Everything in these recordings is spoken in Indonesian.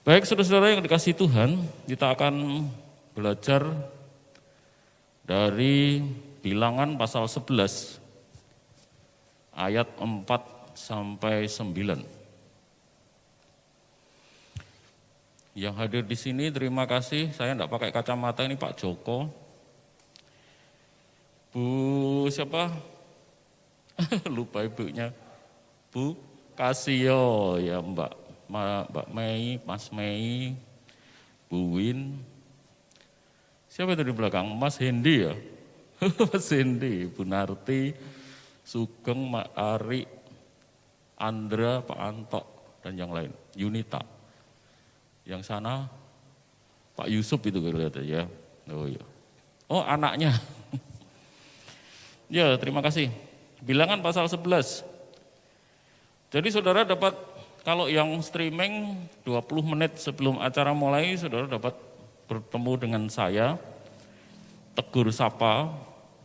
Baik saudara-saudara yang dikasihi Tuhan, kita akan belajar dari Bilangan pasal 11 ayat 4 sampai 9. Yang hadir di sini terima kasih, saya enggak pakai kacamata, ini Pak Joko. Bu siapa? Lupa ibunya. Bu Kasio ya Mbak Mei, Mas Mei, Bu Win. Siapa itu di belakang? Mas Hendi ya? Mas Hendi, Bu Narti, Sugeng, Mak Ari, Andra, Pak Anto, dan yang lain. Yunita. Yang sana Pak Yusuf itu kelihatan ya. Oh iya. Oh anaknya. Ya terima kasih. Bilangan pasal 11. Jadi saudara dapat, kalau yang streaming 20 menit sebelum acara mulai, saudara dapat bertemu dengan saya, tegur sapa.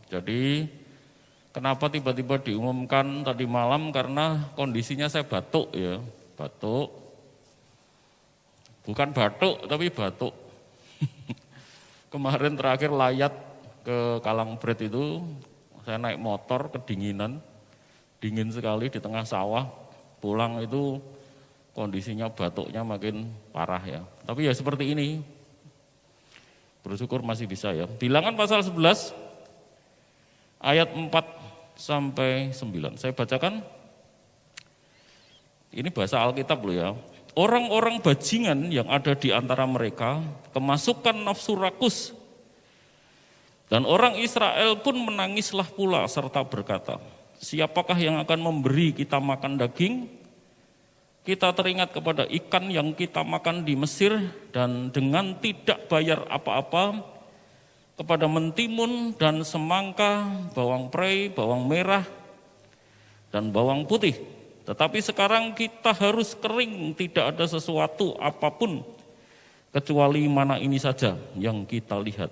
Jadi kenapa tiba-tiba diumumkan tadi malam, karena kondisinya saya batuk ya, batuk. Bukan batuk, tapi batuk. Kemarin terakhir layat ke Kalangbret itu, saya naik motor kedinginan, dingin sekali di tengah sawah, pulang itu kondisinya batuknya makin parah ya. Tapi ya seperti ini, bersyukur masih bisa ya. Bilangan pasal 11, ayat 4 sampai 9. Saya bacakan, ini bahasa Alkitab loh ya. Orang-orang bajingan yang ada di antara mereka kemasukan nafsu rakus. Dan orang Israel pun menangislah pula serta berkata, siapakah yang akan memberi kita makan daging? Kita teringat kepada ikan yang kita makan di Mesir dan dengan tidak bayar apa-apa, kepada mentimun dan semangka, bawang prei, bawang merah, dan bawang putih. Tetapi sekarang kita harus kering, tidak ada sesuatu apapun kecuali mana ini saja yang kita lihat.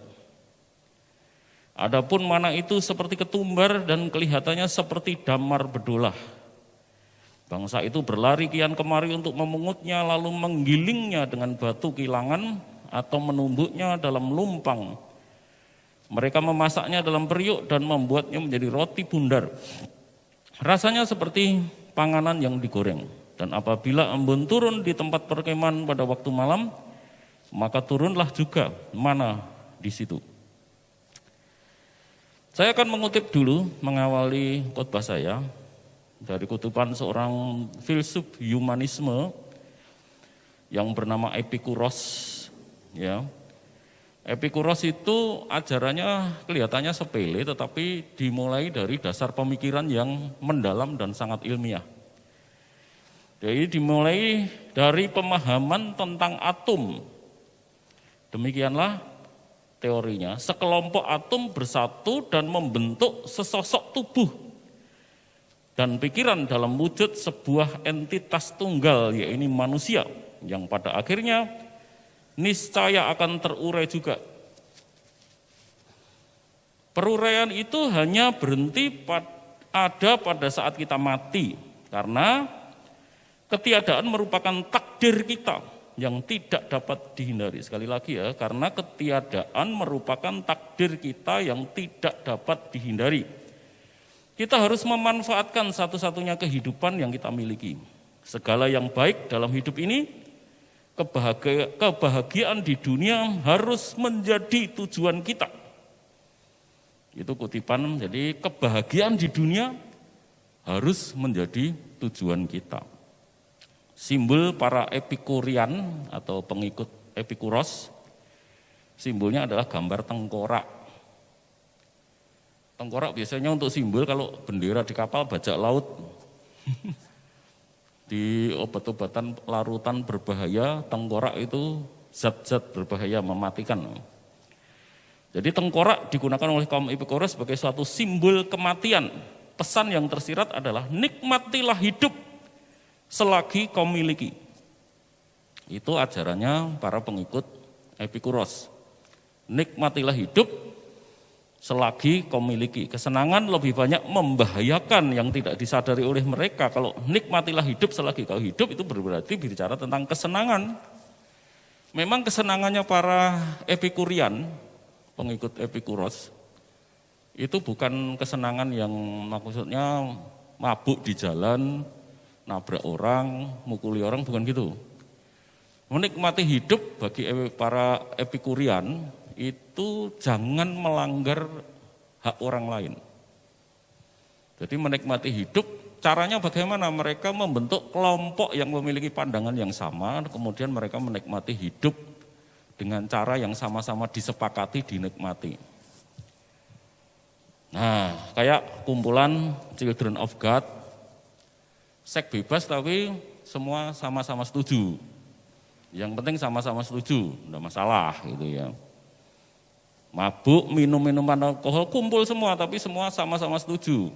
Adapun mana itu seperti ketumbar dan kelihatannya seperti damar bedolah. Bangsa itu berlari kian kemari untuk memungutnya, lalu menggilingnya dengan batu kilangan atau menumbuknya dalam lumpang. Mereka memasaknya dalam periuk dan membuatnya menjadi roti bundar. Rasanya seperti panganan yang digoreng. Dan apabila embun turun di tempat perkemahan pada waktu malam, maka turunlah juga mana di situ. Saya akan mengutip dulu, mengawali khotbah saya dari kutipan seorang filsuf humanisme yang bernama Epikuros. Ya, Epikuros itu ajarannya kelihatannya sepele, tetapi dimulai dari dasar pemikiran yang mendalam dan sangat ilmiah. Jadi dimulai dari pemahaman tentang atom. Demikianlah teorinya, sekelompok atom bersatu dan membentuk sesosok tubuh dan pikiran dalam wujud sebuah entitas tunggal, yaitu manusia, yang pada akhirnya niscaya akan terurai juga. Peruraian itu hanya berhenti ada pada saat kita mati, karena ketiadaan merupakan takdir kita yang tidak dapat dihindari. Sekali lagi ya, karena ketiadaan merupakan takdir kita yang tidak dapat dihindari. Kita harus memanfaatkan satu-satunya kehidupan yang kita miliki. Segala yang baik dalam hidup ini, kebahagiaan di dunia harus menjadi tujuan kita. Itu kutipan, jadi kebahagiaan di dunia harus menjadi tujuan kita. Simbol para Epikurian atau pengikut Epikuros, simbolnya adalah gambar tengkorak. Tengkorak biasanya untuk simbol kalau bendera di kapal bajak laut. Di obat-obatan larutan berbahaya, tengkorak itu zat-zat berbahaya mematikan. Jadi tengkorak digunakan oleh kaum Epikuros sebagai suatu simbol kematian. Pesan yang tersirat adalah nikmatilah hidup selagi kau miliki. Itu ajarannya para pengikut Epikuros. Nikmatilah hidup selagi kau miliki. Kesenangan lebih banyak membahayakan yang tidak disadari oleh mereka. Kalau nikmatilah hidup selagi kau hidup, itu berarti bicara tentang kesenangan. Memang kesenangannya para Epikurian, pengikut Epikuros, itu bukan kesenangan yang maksudnya mabuk di jalan, nabrak orang, mukuli orang, bukan gitu. Menikmati hidup bagi para Epikurian itu jangan melanggar hak orang lain. Jadi menikmati hidup, caranya bagaimana? Mereka membentuk kelompok yang memiliki pandangan yang sama, kemudian mereka menikmati hidup dengan cara yang sama-sama disepakati, dinikmati. Nah, kayak kumpulan Children of God, seks bebas tapi semua sama-sama setuju. Yang penting sama-sama setuju, enggak masalah gitu ya. Mabuk, minum-minuman alkohol, kumpul semua tapi semua sama-sama setuju.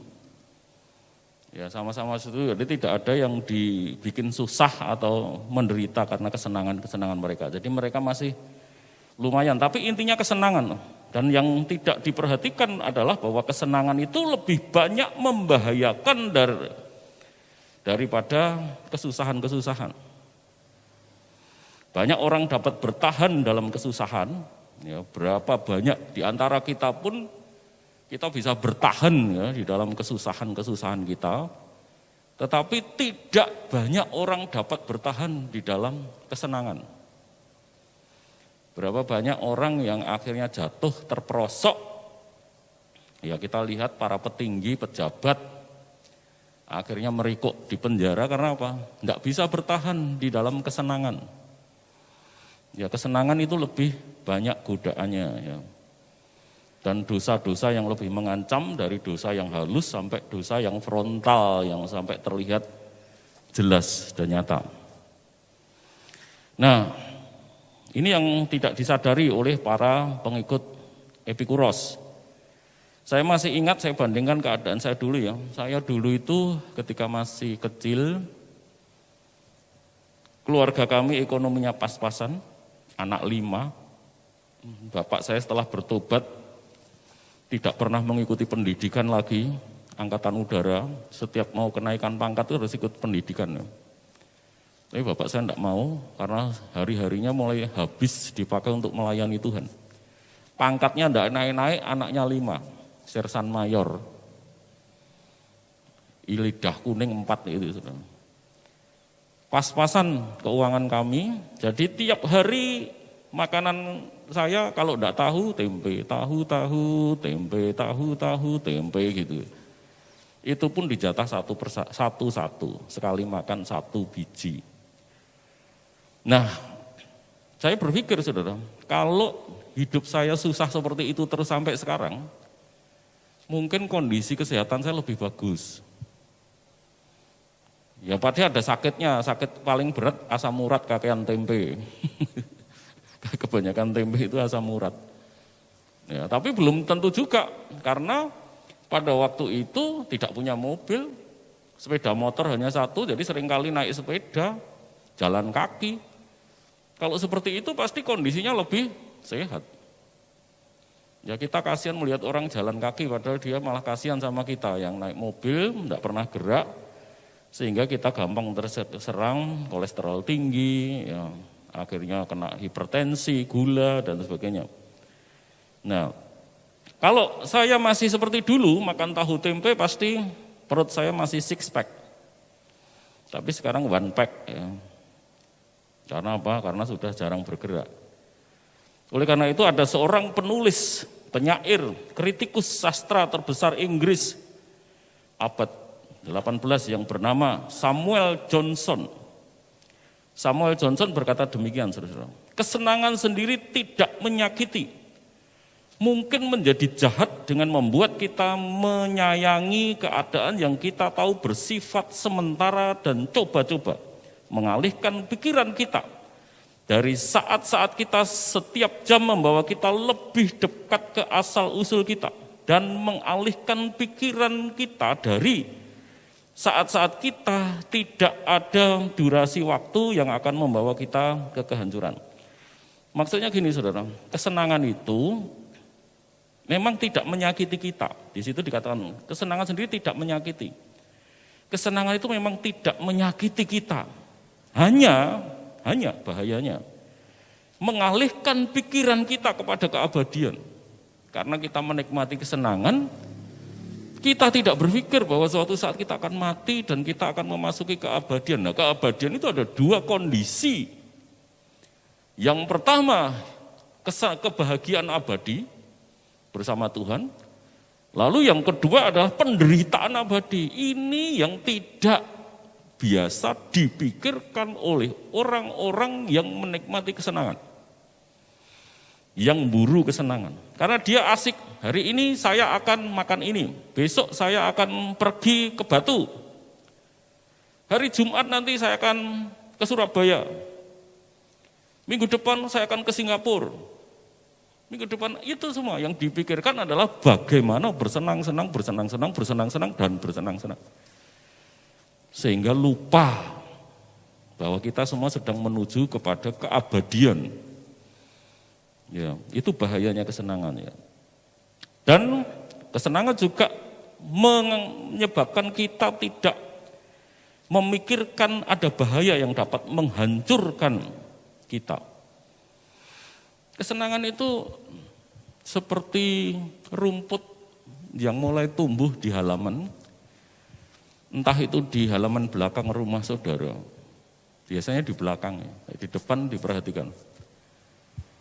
Ya sama-sama setuju, jadi tidak ada yang dibikin susah atau menderita karena kesenangan-kesenangan mereka. Jadi mereka masih lumayan, tapi intinya kesenangan. Dan yang tidak diperhatikan adalah bahwa kesenangan itu lebih banyak membahayakan daripada kesusahan-kesusahan. Banyak orang dapat bertahan dalam kesusahan, ya, berapa banyak di antara kita pun kita bisa bertahan ya di dalam kesusahan-kesusahan kita, tetapi tidak banyak orang dapat bertahan di dalam kesenangan. Berapa banyak orang yang akhirnya jatuh terperosok, ya kita lihat para petinggi, pejabat, akhirnya merikuk di penjara karena apa? Tidak bisa bertahan di dalam kesenangan. Ya kesenangan itu lebih banyak godaannya ya. Dan dosa-dosa yang lebih mengancam dari dosa yang halus sampai dosa yang frontal, yang sampai terlihat jelas dan nyata. Nah, ini yang tidak disadari oleh para pengikut Epikuros. Saya masih ingat, saya bandingkan keadaan saya dulu ya. Saya dulu itu ketika masih kecil, keluarga kami ekonominya pas-pasan, anak 5. Bapak saya setelah bertobat, tidak pernah mengikuti pendidikan lagi, angkatan udara, setiap mau kenaikan pangkat itu harus ikut pendidikan. Tapi bapak saya tidak mau, karena hari-harinya mulai habis dipakai untuk melayani Tuhan. Pangkatnya tidak naik-naik, anaknya 5, sersan mayor, lidah kuning 4 itu. Pas-pasan keuangan kami, jadi tiap hari makanan saya kalau enggak tahu, tempe, tahu, tempe, tahu, tempe gitu. Itu pun dijatah satu-satu, sekali makan 1 biji. Nah, saya berpikir saudara, kalau hidup saya susah seperti itu terus sampai sekarang, mungkin kondisi kesehatan saya lebih bagus. Ya pasti ada sakitnya, sakit paling berat asam urat kakean tempe. Kebanyakan tempe itu asam urat. Ya, tapi belum tentu juga, karena pada waktu itu tidak punya mobil, sepeda motor hanya 1, jadi seringkali naik sepeda, jalan kaki. Kalau seperti itu pasti kondisinya lebih sehat. Ya kita kasihan melihat orang jalan kaki, padahal dia malah kasihan sama kita yang naik mobil, tidak pernah gerak, sehingga kita gampang terserang kolesterol tinggi, ya, akhirnya kena hipertensi, gula, dan sebagainya. Nah, kalau saya masih seperti dulu, makan tahu tempe pasti perut saya masih 6 pack. Tapi sekarang 1 pack. Ya. Karena apa? Karena sudah jarang bergerak. Oleh karena itu ada seorang penulis, penyair, kritikus sastra terbesar Inggris abad 18 yang bernama Samuel Johnson. Samuel Johnson berkata demikian, saudara. Kesenangan sendiri tidak menyakiti. Mungkin menjadi jahat dengan membuat kita menyayangi keadaan yang kita tahu bersifat sementara dan coba-coba mengalihkan pikiran kita dari saat-saat kita setiap jam membawa kita lebih dekat ke asal-usul kita dan mengalihkan pikiran kita dari saat-saat kita tidak ada durasi waktu yang akan membawa kita ke kehancuran. Maksudnya gini saudara, kesenangan itu memang tidak menyakiti kita. Di situ dikatakan kesenangan sendiri tidak menyakiti. Kesenangan itu memang tidak menyakiti kita. Hanya bahayanya, mengalihkan pikiran kita kepada keabadian. Karena kita menikmati kesenangan, kita tidak berpikir bahwa suatu saat kita akan mati dan kita akan memasuki keabadian. Nah, keabadian itu ada dua kondisi. Yang pertama, kebahagiaan abadi bersama Tuhan. Lalu yang kedua adalah penderitaan abadi. Ini yang tidak biasa dipikirkan oleh orang-orang yang menikmati kesenangan. Yang buru kesenangan. Karena dia asik, hari ini saya akan makan ini, besok saya akan pergi ke Batu. Hari Jumat nanti saya akan ke Surabaya. Minggu depan saya akan ke Singapura. Minggu depan itu semua yang dipikirkan adalah bagaimana bersenang-senang, dan bersenang-senang. Sehingga lupa bahwa kita semua sedang menuju kepada keabadian. Ya, itu bahayanya kesenangan ya. Dan kesenangan juga menyebabkan kita tidak memikirkan ada bahaya yang dapat menghancurkan kita. Kesenangan itu seperti rumput yang mulai tumbuh di halaman, entah itu di halaman belakang rumah saudara, biasanya di belakang, di depan diperhatikan.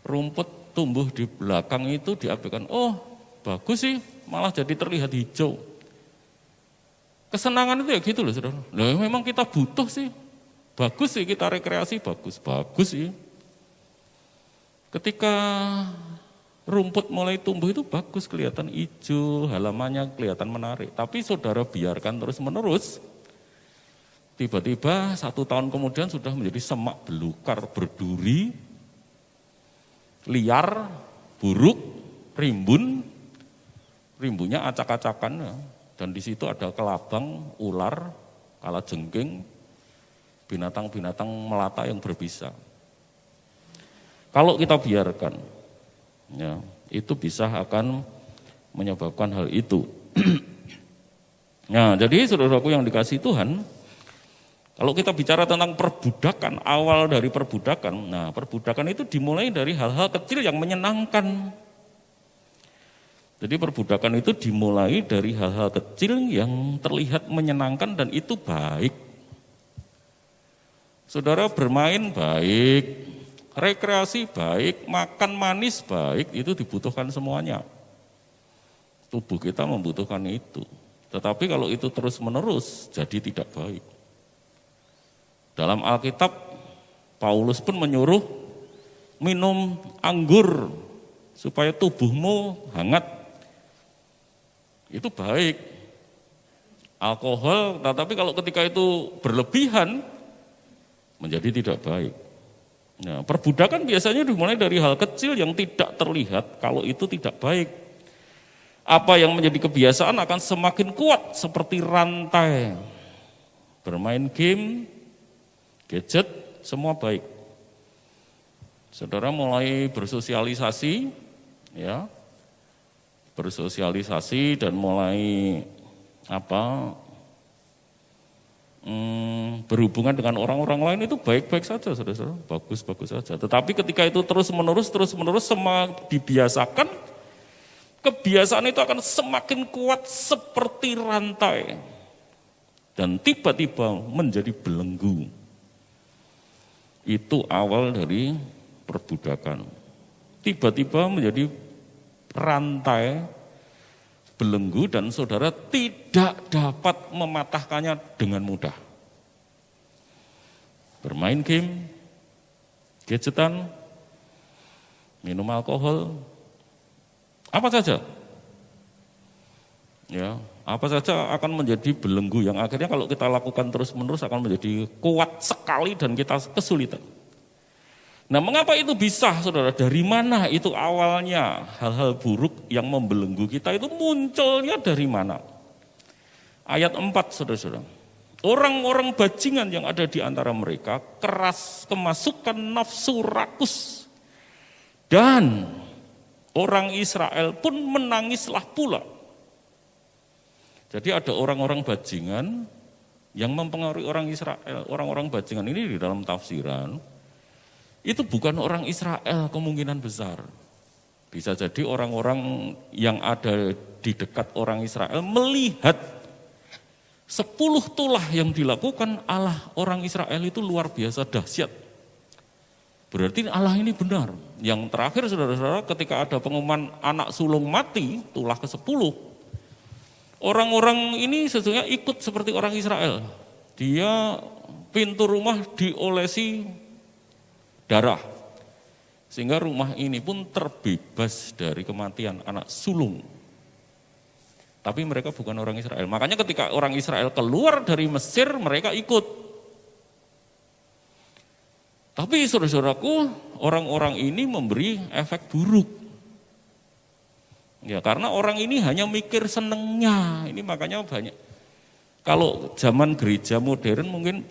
Rumput tumbuh di belakang itu diabaikan, oh bagus sih, malah jadi terlihat hijau. Kesenangan itu ya gitu loh saudara, nah, memang kita butuh sih, bagus sih kita rekreasi, bagus sih. Ketika rumput mulai tumbuh itu bagus, kelihatan hijau, halamannya kelihatan menarik. Tapi saudara biarkan terus-menerus, tiba-tiba 1 tahun kemudian sudah menjadi semak belukar, berduri, liar, buruk, rimbunnya acak-acakan, dan di situ ada kelabang, ular, kalajengking, binatang-binatang melata yang berbisa. Kalau kita biarkan, ya, itu bisa akan menyebabkan hal itu. Nah, jadi saudaraku yang dikasihi Tuhan, kalau kita bicara tentang perbudakan, awal dari perbudakan, nah perbudakan itu dimulai dari hal-hal kecil yang menyenangkan. Jadi perbudakan itu dimulai dari hal-hal kecil yang terlihat menyenangkan dan itu baik. Saudara bermain baik, rekreasi baik, makan manis baik, itu dibutuhkan semuanya. Tubuh kita membutuhkan itu. Tetapi kalau itu terus-menerus, jadi tidak baik. Dalam Alkitab, Paulus pun menyuruh minum anggur supaya tubuhmu hangat. Itu baik. Alkohol, tetapi kalau ketika itu berlebihan, menjadi tidak baik. Nah, perbudakan biasanya dimulai dari hal kecil yang tidak terlihat kalau itu tidak baik. Apa yang menjadi kebiasaan akan semakin kuat seperti rantai. Bermain game, gadget, semua baik. Saudara mulai bersosialisasi, ya, bersosialisasi dan mulai berhubungan dengan orang-orang lain itu baik-baik saja, saudara-saudara, bagus-bagus saja. Tetapi ketika itu terus-menerus semakin dibiasakan, kebiasaan itu akan semakin kuat seperti rantai dan tiba-tiba menjadi belenggu. Itu awal dari perbudakan. Tiba-tiba menjadi rantai, belenggu, dan saudara tidak dapat mematahkannya dengan mudah. Bermain game, gadgetan, minum alkohol, apa saja. Ya, apa saja akan menjadi belenggu yang akhirnya kalau kita lakukan terus-menerus akan menjadi kuat sekali dan kita kesulitan. Nah, mengapa itu bisa, saudara? Dari mana itu awalnya hal-hal buruk yang membelenggu kita itu munculnya dari mana? Ayat 4, saudara-saudara. Orang-orang bajingan yang ada di antara mereka keras kemasukan nafsu rakus. Dan orang Israel pun menangislah pula. Jadi ada orang-orang bajingan yang mempengaruhi orang Israel. Orang-orang bajingan ini di dalam tafsiran, itu bukan orang Israel kemungkinan besar. Bisa jadi orang-orang yang ada di dekat orang Israel melihat 10 tulah yang dilakukan Allah orang Israel itu luar biasa dahsyat. Berarti Allah ini benar. Yang terakhir saudara-saudara, ketika ada pengumuman anak sulung mati, tulah ke-10, orang-orang ini sesungguhnya ikut seperti orang Israel. Dia pintu rumah diolesi darah. Sehingga rumah ini pun terbebas dari kematian anak sulung. Tapi mereka bukan orang Israel. Makanya ketika orang Israel keluar dari Mesir, mereka ikut. Tapi saudara-saudaraku, orang-orang ini memberi efek buruk. Ya, karena orang ini hanya mikir senengnya. Ini makanya banyak. Kalau zaman gereja modern mungkin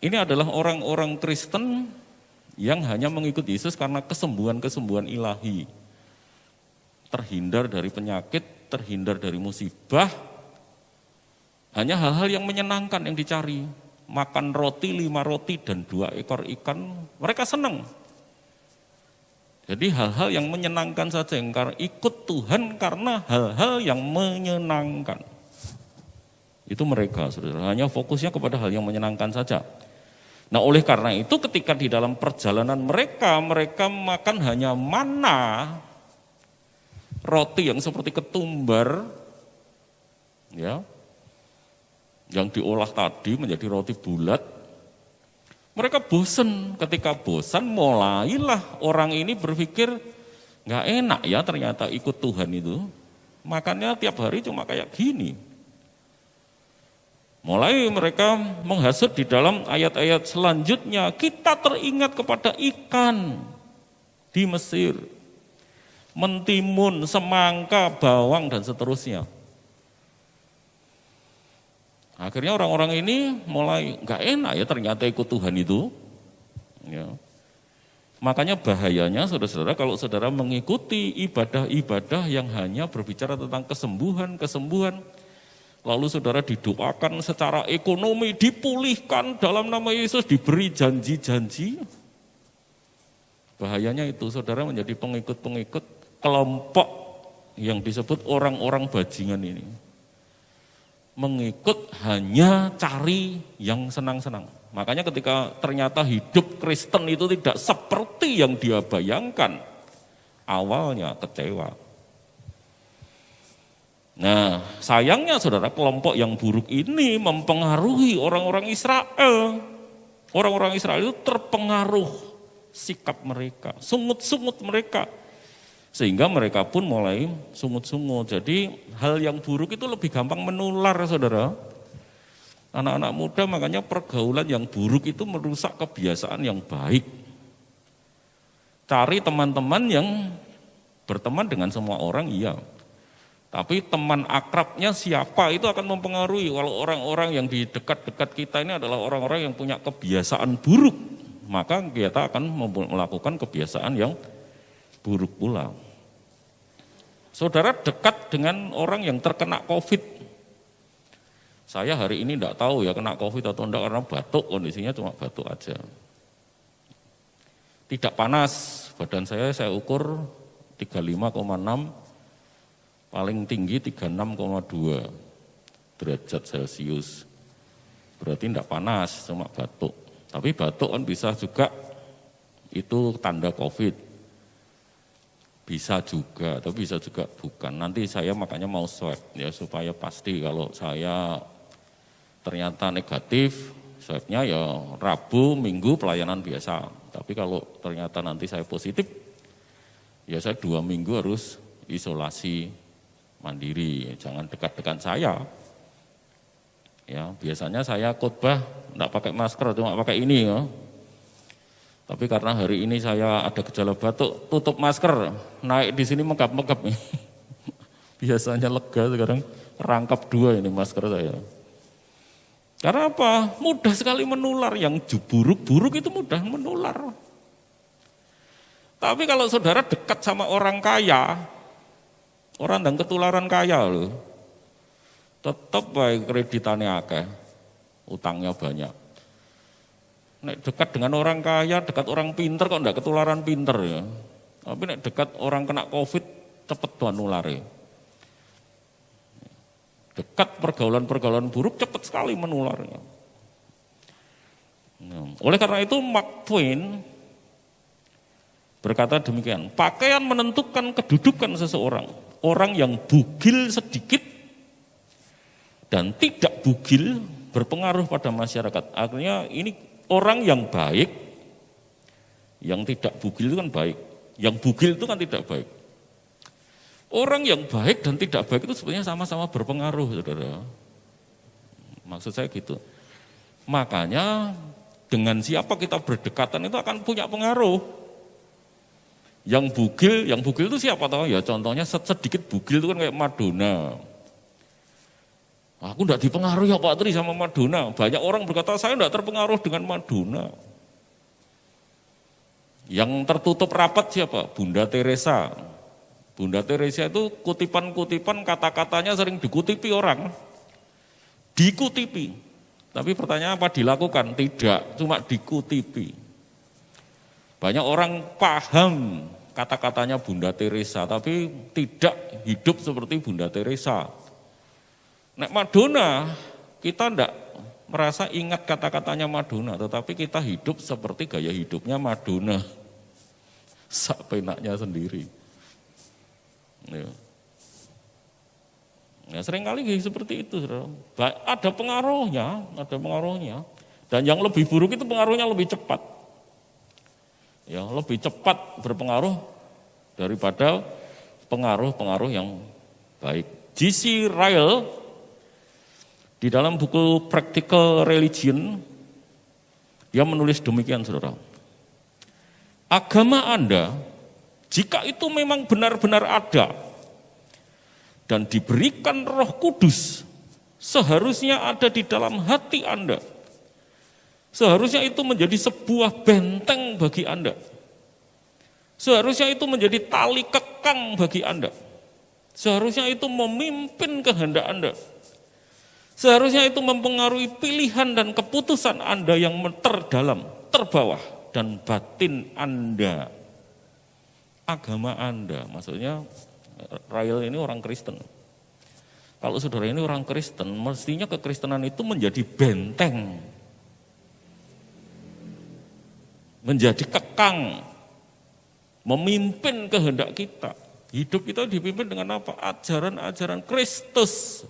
ini adalah orang-orang Kristen yang hanya mengikuti Yesus karena kesembuhan-kesembuhan ilahi. Terhindar dari penyakit, terhindar dari musibah. Hanya hal-hal yang menyenangkan yang dicari. Makan roti, 5 roti dan 2 ekor ikan, mereka senang. Jadi hal-hal yang menyenangkan saja, yang ikut Tuhan karena hal-hal yang menyenangkan. Itu mereka, saudara, hanya fokusnya kepada hal yang menyenangkan saja. Nah oleh karena itu ketika di dalam perjalanan mereka makan hanya mana, roti yang seperti ketumbar, ya, yang diolah tadi menjadi roti bulat. Mereka bosan, ketika bosan mulailah orang ini berpikir nggak enak ya ternyata ikut Tuhan itu. Makannya tiap hari cuma kayak gini. Mulai mereka menghasut di dalam ayat-ayat selanjutnya, kita teringat kepada ikan di Mesir, mentimun, semangka, bawang dan seterusnya. Akhirnya orang-orang ini mulai nggak enak ya ternyata ikut Tuhan itu. Ya. Makanya bahayanya saudara-saudara kalau saudara mengikuti ibadah-ibadah yang hanya berbicara tentang kesembuhan, lalu saudara didoakan secara ekonomi, dipulihkan dalam nama Yesus, diberi janji-janji. Bahayanya itu saudara menjadi pengikut-pengikut kelompok yang disebut orang-orang bajingan ini. Mengikut hanya cari yang senang-senang. Makanya ketika ternyata hidup Kristen itu tidak seperti yang dia bayangkan, awalnya kecewa. Nah, sayangnya saudara, kelompok yang buruk ini mempengaruhi orang-orang Israel. Orang-orang Israel itu terpengaruh sikap mereka, sungut-sungut mereka. Sehingga mereka pun mulai sungut-sungut. Jadi hal yang buruk itu lebih gampang menular, saudara. Anak-anak muda makanya pergaulan yang buruk itu merusak kebiasaan yang baik. Cari teman-teman yang berteman dengan semua orang, iya. Tapi teman akrabnya siapa itu akan mempengaruhi. Kalau orang-orang yang di dekat-dekat kita ini adalah orang-orang yang punya kebiasaan buruk, maka kita akan melakukan kebiasaan yang buruk pula. Saudara dekat dengan orang yang terkena COVID. Saya hari ini tidak tahu ya kena COVID atau enggak karena batuk, kondisinya cuma batuk aja. Tidak panas, badan saya ukur 35,6, paling tinggi 36,2 derajat Celcius. Berarti tidak panas, cuma batuk. Tapi batuk kan bisa juga itu tanda COVID. Bisa juga, tapi bisa juga bukan. Nanti saya makanya mau swab ya supaya pasti kalau saya ternyata negatif, swabnya ya Rabu, Minggu pelayanan biasa. Tapi kalau ternyata nanti saya positif, ya saya 2 minggu harus isolasi mandiri. Jangan dekat-dekat saya. Ya biasanya saya khotbah enggak pakai masker, cuma pakai ini ya. Tapi karena hari ini saya ada gejala batuk, tutup masker, naik di sini megap-megap. Biasanya lega, sekarang rangkap 2 ini masker saya. Karena apa? Mudah sekali menular, yang buruk-buruk itu mudah menular. Tapi kalau saudara dekat sama orang kaya, orang dan ketularan kaya loh, tetap baik kreditannya akeh, utangnya banyak. Nek dekat dengan orang kaya, dekat orang pinter kok enggak ketularan pinter ya. Tapi nek dekat orang kena Covid cepet tuh nulare. Dekat pergaulan-pergaulan buruk cepat sekali menularnya. Oleh karena itu Mark Twain berkata demikian, pakaian menentukan kedudukan seseorang. Orang yang bugil sedikit dan tidak bugil berpengaruh pada masyarakat. Akhirnya ini orang yang baik, yang tidak bugil itu kan baik. Yang bugil itu kan tidak baik. Orang yang baik dan tidak baik itu sebenarnya sama-sama berpengaruh, saudara. Maksud saya gitu. Makanya dengan siapa kita berdekatan itu akan punya pengaruh. Yang bugil itu siapa tahu ya? Contohnya sedikit bugil itu kan kayak Madonna. Aku enggak dipengaruhi ya Pak Tri sama Madonna. Banyak orang berkata saya enggak terpengaruh dengan Madonna. Yang tertutup rapat siapa? Bunda Teresa. Bunda Teresa itu kutipan-kutipan kata-katanya sering dikutipi orang. Dikutipi. Tapi pertanyaan apa dilakukan? Tidak, cuma dikutipi. Banyak orang paham kata-katanya Bunda Teresa, tapi tidak hidup seperti Bunda Teresa. Nek Madonna, kita tidak merasa ingat kata-katanya Madonna, tetapi kita hidup seperti gaya hidupnya Madonna. Sak penaknya sendiri. Ya, seringkali seperti itu, saudara. Ada pengaruhnya. Dan yang lebih buruk itu pengaruhnya lebih cepat. Ya, lebih cepat berpengaruh daripada pengaruh-pengaruh yang baik. G.C. Ryle di dalam buku Practical Religion dia menulis demikian, saudara. Agama Anda, jika itu memang benar-benar ada dan diberikan Roh Kudus, seharusnya ada di dalam hati Anda. Seharusnya itu menjadi sebuah benteng bagi Anda. Seharusnya itu menjadi tali kekang bagi Anda. Seharusnya itu memimpin kehendak Anda. Seharusnya itu mempengaruhi pilihan dan keputusan Anda yang terdalam, terbawah, dan batin Anda. Agama Anda, maksudnya Ryle ini orang Kristen. Kalau saudara ini orang Kristen, mestinya kekristenan itu menjadi benteng. Menjadi kekang. Memimpin kehendak kita. Hidup kita dipimpin dengan apa? Ajaran-ajaran Kristus.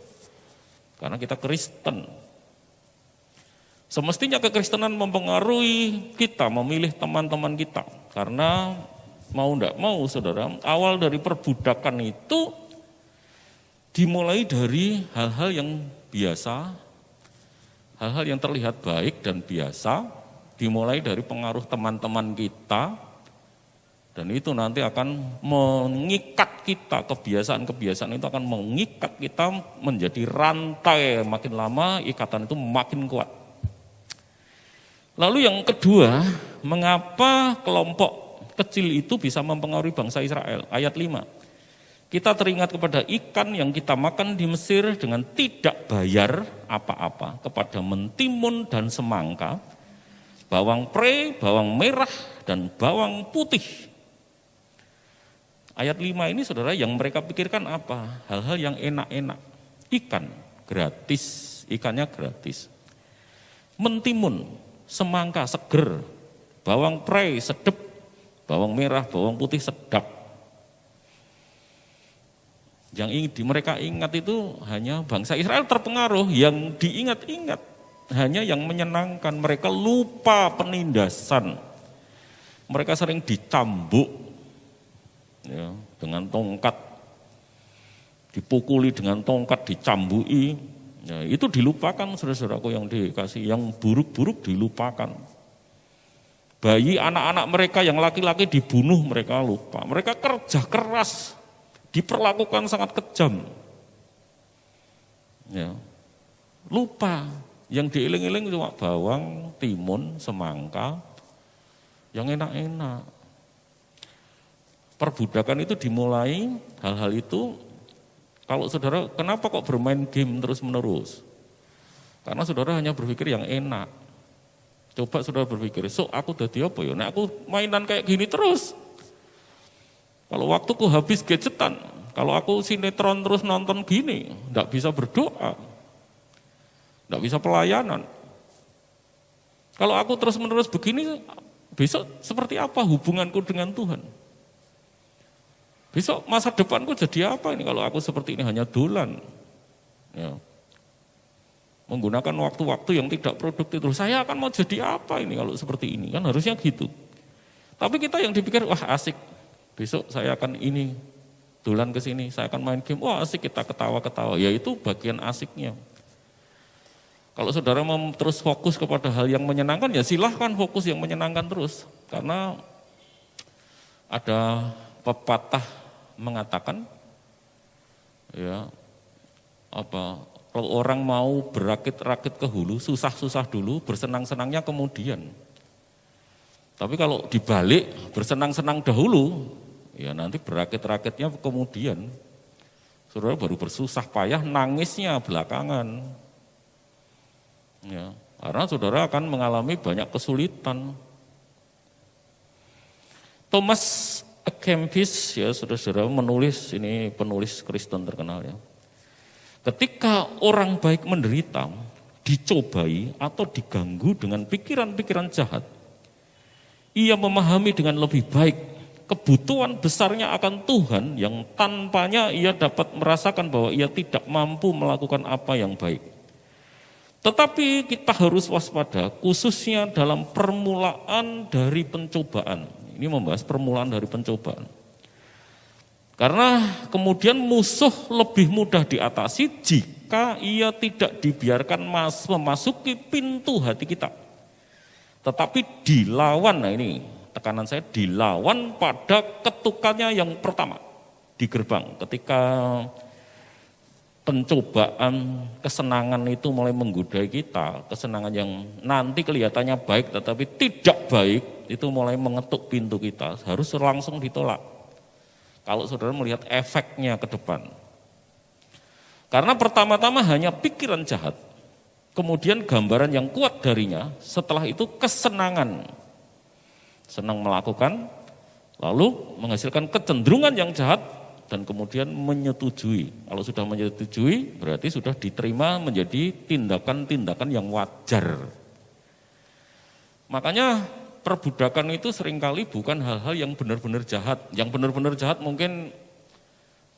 Karena kita Kristen. Semestinya kekristenan mempengaruhi kita, memilih teman-teman kita. Karena mau enggak mau, saudara, awal dari perbudakan itu dimulai dari hal-hal yang biasa, hal-hal yang terlihat baik dan biasa, dimulai dari pengaruh teman-teman kita, dan itu nanti akan mengikat kita, kebiasaan-kebiasaan itu akan mengikat kita menjadi rantai, makin lama ikatan itu makin kuat. Lalu yang kedua, mengapa kelompok kecil itu bisa mempengaruhi bangsa Israel? Ayat 5. Kita teringat kepada ikan yang kita makan di Mesir dengan tidak bayar apa-apa, kepada mentimun dan semangka, bawang pre, bawang merah, dan bawang putih. Ayat 5 ini, saudara, yang mereka pikirkan apa? Hal-hal yang enak-enak. Ikan gratis, ikannya gratis. Mentimun, semangka seger, bawang pre sedap, bawang merah, bawang putih sedap. Yang mereka ingat itu hanya bangsa Israel terpengaruh, yang diingat-ingat hanya yang menyenangkan. Mereka lupa penindasan. Mereka sering dicambuk ya, dengan tongkat, dipukuli dengan tongkat, dicambui. Ya, itu dilupakan, saudara-saudaraku yang dikasih, yang buruk-buruk dilupakan. Bayi anak-anak mereka yang laki-laki dibunuh, mereka lupa. Mereka kerja keras, diperlakukan sangat kejam. Ya, lupa. Yang diiling-iling cuma bawang, timun, semangka, yang enak-enak. Perbudakan itu dimulai, hal-hal itu, kalau saudara, kenapa kok bermain game terus-menerus? Karena saudara hanya berpikir yang enak. Coba saudara berpikir, aku dadi apa ya? Nek aku mainan kayak gini terus. Kalau waktuku habis gadgetan, kalau aku sinetron terus nonton gini, enggak bisa berdoa. Enggak bisa pelayanan. Kalau aku terus-menerus begini, besok seperti apa hubunganku dengan Tuhan? Besok masa depanku jadi apa ini kalau aku seperti ini hanya dolan? Ya. Menggunakan waktu-waktu yang tidak produktif. Terus saya akan mau jadi apa ini kalau seperti ini? Kan harusnya gitu. Tapi kita yang dipikir, wah asik. Besok saya akan ini, dolan ke sini, saya akan main game. Wah asik, kita ketawa-ketawa. Ya itu bagian asiknya. Kalau saudara mau terus fokus kepada hal yang menyenangkan, ya silahkan fokus yang menyenangkan terus. Karena ada pepatah mengatakan, ya kalau orang mau berakit-rakit ke hulu, susah-susah dulu, bersenang-senangnya kemudian. Tapi kalau dibalik, bersenang-senang dahulu, ya nanti berakit-rakitnya kemudian. Saudara baru bersusah payah, nangisnya belakangan. Ya, karena saudara akan mengalami banyak kesulitan. Thomas A. Kempis, ya saudara-saudara menulis, ini penulis Kristen terkenal ya. Ketika orang baik menderita, dicobai atau diganggu dengan pikiran-pikiran jahat, ia memahami dengan lebih baik kebutuhan besarnya akan Tuhan yang tanpanya ia dapat merasakan bahwa ia tidak mampu melakukan apa yang baik. Tetapi kita harus waspada, khususnya dalam permulaan dari pencobaan. Ini membahas permulaan dari pencobaan. Karena kemudian musuh lebih mudah diatasi jika ia tidak dibiarkan memasuki pintu hati kita. Tetapi dilawan, nah ini tekanan saya, dilawan pada ketukannya yang pertama di gerbang. Ketika pencobaan, kesenangan itu mulai menggodai kita, kesenangan yang nanti kelihatannya baik tetapi tidak baik, itu mulai mengetuk pintu kita, harus langsung ditolak. Kalau saudara melihat efeknya ke depan. Karena pertama-tama hanya pikiran jahat, kemudian gambaran yang kuat darinya, setelah itu kesenangan. Senang melakukan, lalu menghasilkan kecenderungan yang jahat, dan kemudian menyetujui. Kalau sudah menyetujui, berarti sudah diterima menjadi tindakan-tindakan yang wajar. Makanya perbudakan itu seringkali bukan hal-hal yang benar-benar jahat. Yang benar-benar jahat mungkin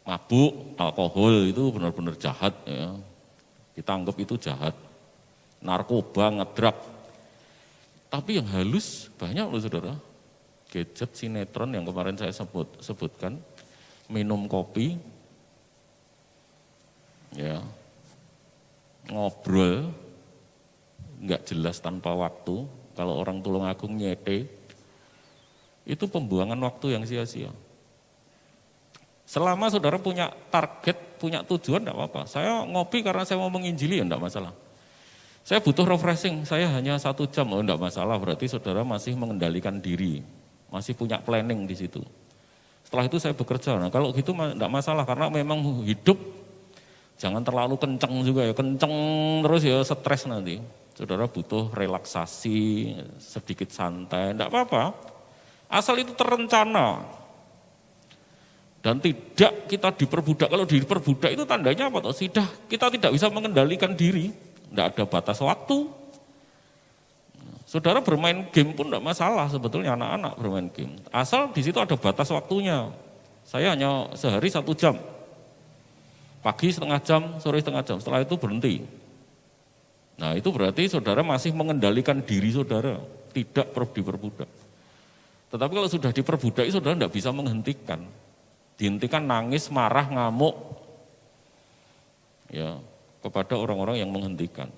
mabuk, alkohol itu benar-benar jahat. Ya. Kita anggap itu jahat. Narkoba, ngedrak. Tapi yang halus banyak loh saudara. Gadget, sinetron yang kemarin saya sebutkan. Minum kopi. Ya. Ngobrol. Enggak jelas tanpa waktu. Kalau orang Tulungagung nyete, itu pembuangan waktu yang sia-sia. Selama saudara punya target, punya tujuan, enggak apa-apa. Saya ngopi karena saya mau menginjili, ya enggak masalah. Saya butuh refreshing, saya hanya 1 jam, oh enggak masalah. Berarti saudara masih mengendalikan diri, masih punya planning di situ. Setelah itu saya bekerja. Nah kalau gitu enggak masalah, karena memang hidup jangan terlalu kenceng juga ya. Kenceng terus ya stres nanti. Saudara butuh relaksasi, sedikit santai, enggak apa-apa. Asal itu terencana. Dan tidak kita diperbudak. Kalau diperbudak itu tandanya apa? Sudah kita tidak bisa mengendalikan diri. Enggak ada batas waktu. Saudara bermain game pun enggak masalah sebetulnya anak-anak bermain game. Asal di situ ada batas waktunya. Saya hanya sehari 1 jam. Pagi setengah jam, sore setengah jam. Setelah itu berhenti. Nah itu berarti saudara masih mengendalikan diri saudara, tidak diperbudak. Tetapi kalau sudah diperbudak, saudara tidak bisa menghentikan. Dihentikan nangis, marah, ngamuk, ya kepada orang-orang yang menghentikan.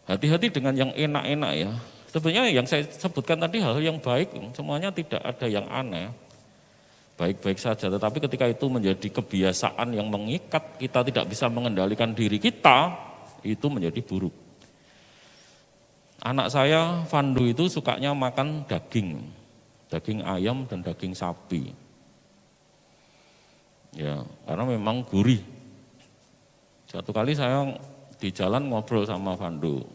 Hati-hati dengan yang enak-enak ya. Sebenarnya yang saya sebutkan tadi hal yang baik, semuanya tidak ada yang aneh. Baik-baik saja, tetapi ketika itu menjadi kebiasaan yang mengikat, kita tidak bisa mengendalikan diri kita, itu menjadi buruk. Anak saya, Vandu itu sukanya makan daging ayam dan daging sapi. Ya, karena memang gurih. Satu kali saya di jalan ngobrol sama Vandu.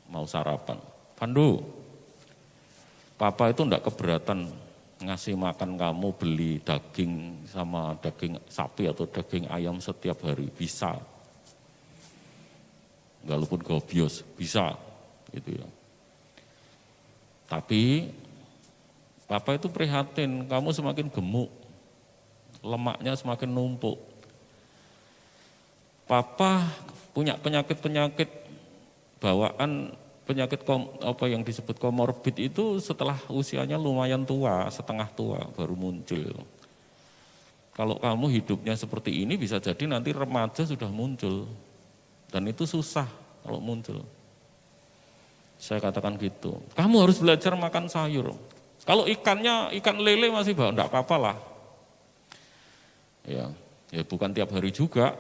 mau sarapan. Pandu, papa itu enggak keberatan ngasih makan kamu beli daging sama daging sapi atau daging ayam setiap hari, bisa. Walaupun gobios, bisa gitu ya. Tapi papa itu prihatin, kamu semakin gemuk, lemaknya semakin numpuk. Papa punya penyakit-penyakit bawaan, penyakit apa yang disebut komorbid itu setelah usianya lumayan tua, setengah tua baru muncul. Kalau kamu hidupnya seperti ini bisa jadi nanti remaja sudah muncul. Dan itu susah kalau muncul. Saya katakan gitu. Kamu harus belajar makan sayur. Kalau ikannya, ikan lele masih bawa, enggak apa-apa lah. Ya bukan tiap hari juga.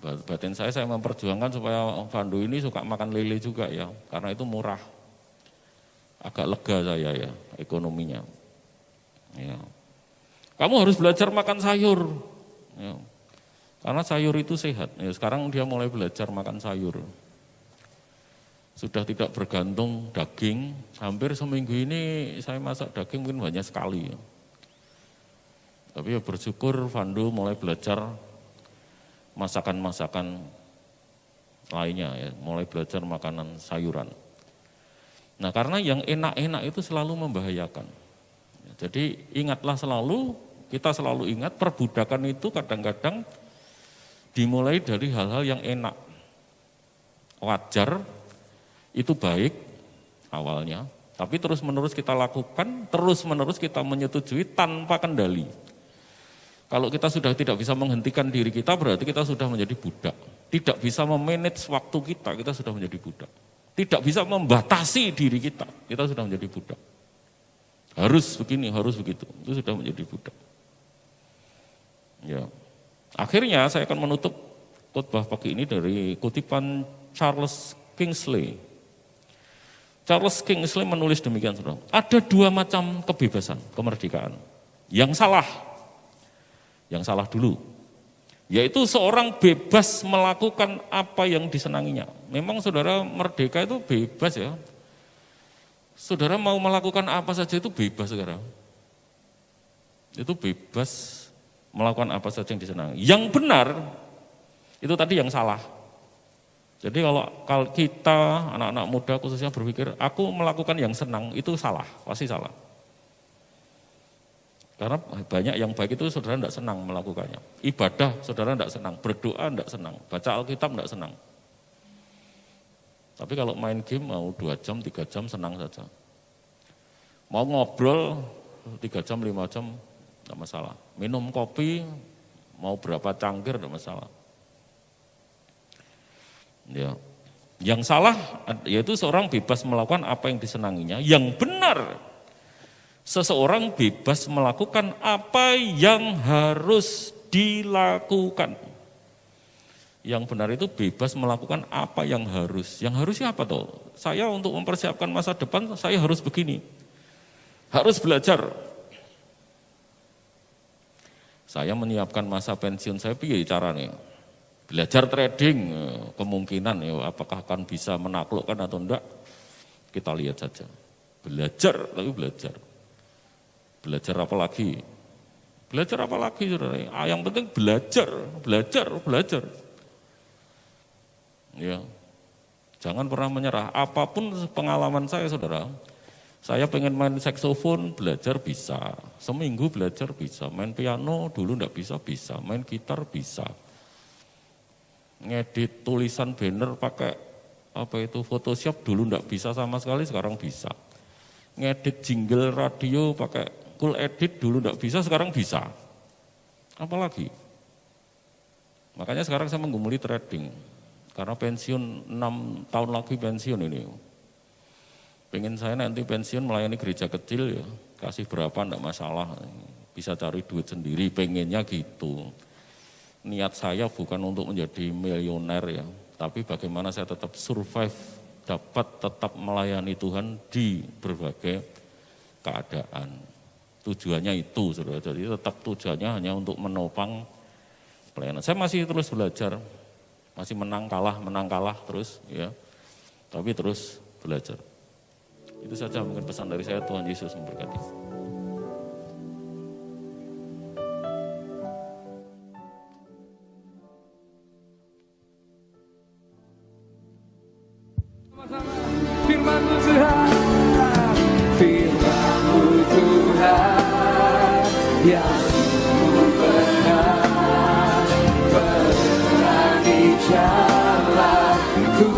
Batin saya memperjuangkan supaya Pandu ini suka makan lele juga ya, karena itu murah. Agak lega saya ya, ekonominya. Ya. Kamu harus belajar makan sayur. Ya. Karena sayur itu sehat. Ya, sekarang dia mulai belajar makan sayur. Sudah tidak bergantung daging. Hampir seminggu ini saya masak daging mungkin banyak sekali. Ya. Tapi ya bersyukur Pandu mulai belajar masakan-masakan lainnya ya, mulai belajar makanan sayuran. Nah karena yang enak-enak itu selalu membahayakan. Jadi ingatlah selalu, kita selalu ingat perbudakan itu kadang-kadang dimulai dari hal-hal yang enak. Wajar, itu baik awalnya, tapi terus-menerus kita lakukan, terus-menerus kita menyetujui tanpa kendali. Kalau kita sudah tidak bisa menghentikan diri kita, berarti kita sudah menjadi budak. Tidak bisa memanage waktu kita sudah menjadi budak. Tidak bisa membatasi diri kita sudah menjadi budak. Harus begini, harus begitu, itu sudah menjadi budak. Ya. Akhirnya saya akan menutup khotbah pagi ini dari kutipan Charles Kingsley. Charles Kingsley menulis demikian, saudara. Ada dua macam kebebasan, kemerdekaan. Yang salah dulu, yaitu seorang bebas melakukan apa yang disenanginya. Memang saudara merdeka itu bebas ya. Saudara mau melakukan apa saja itu bebas saudara. Itu bebas melakukan apa saja yang disenangi. Yang benar, itu tadi yang salah. Jadi kalau kita anak-anak muda khususnya berpikir, aku melakukan yang senang, itu salah, pasti salah. Karena banyak yang baik itu saudara tidak senang melakukannya. Ibadah saudara tidak senang, berdoa tidak senang, baca Alkitab tidak senang. Tapi kalau main game mau 2 jam, 3 jam senang saja. Mau ngobrol 3 jam, 5 jam tidak masalah. Minum kopi mau berapa cangkir tidak masalah. Ya. Yang salah yaitu seorang bebas melakukan apa yang disenanginya. Yang benar, seseorang bebas melakukan apa yang harus dilakukan. Yang benar itu bebas melakukan apa yang harus. Yang harusnya apa toh? Saya untuk mempersiapkan masa depan, saya harus begini. Harus belajar. Saya menyiapkan masa pensiun saya, piye caranya? Belajar trading, kemungkinan ya, apakah akan bisa menaklukkan atau enggak, kita lihat saja. Belajar, tapi belajar. Belajar apa lagi? Belajar apa lagi saudara? Yang penting belajar. Ya, jangan pernah menyerah. Apapun pengalaman saya saudara, saya pengen main saksofon, belajar bisa. Seminggu belajar bisa. Main piano dulu enggak bisa. Main gitar bisa. Ngedit tulisan banner pakai Photoshop dulu enggak bisa sama sekali, sekarang bisa. Ngedit jingle radio pakai Cool Edit dulu enggak bisa, sekarang bisa. Apalagi? Makanya sekarang saya menggumuli trading. Karena pensiun 6 tahun lagi pensiun ini. Pengen saya nanti pensiun melayani gereja kecil ya, kasih berapa enggak masalah. Bisa cari duit sendiri, pengennya gitu. Niat saya bukan untuk menjadi milioner ya, tapi bagaimana saya tetap survive, dapat tetap melayani Tuhan di berbagai keadaan. Tujuannya itu, saudara. Jadi tetap tujuannya hanya untuk menopang pelayanan. Saya masih terus belajar, masih menang kalah terus ya. tapi terus belajar. Itu saja mungkin pesan dari saya. Tuhan Yesus memberkati. Firman-Mu Tuhan, Firman-Mu Tuhan, yang sungguh benar, menerangi jalanku.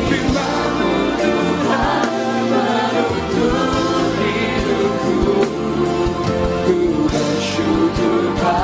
Firman-Mu Tuhan, menuntun hidupku, ku bersyukur.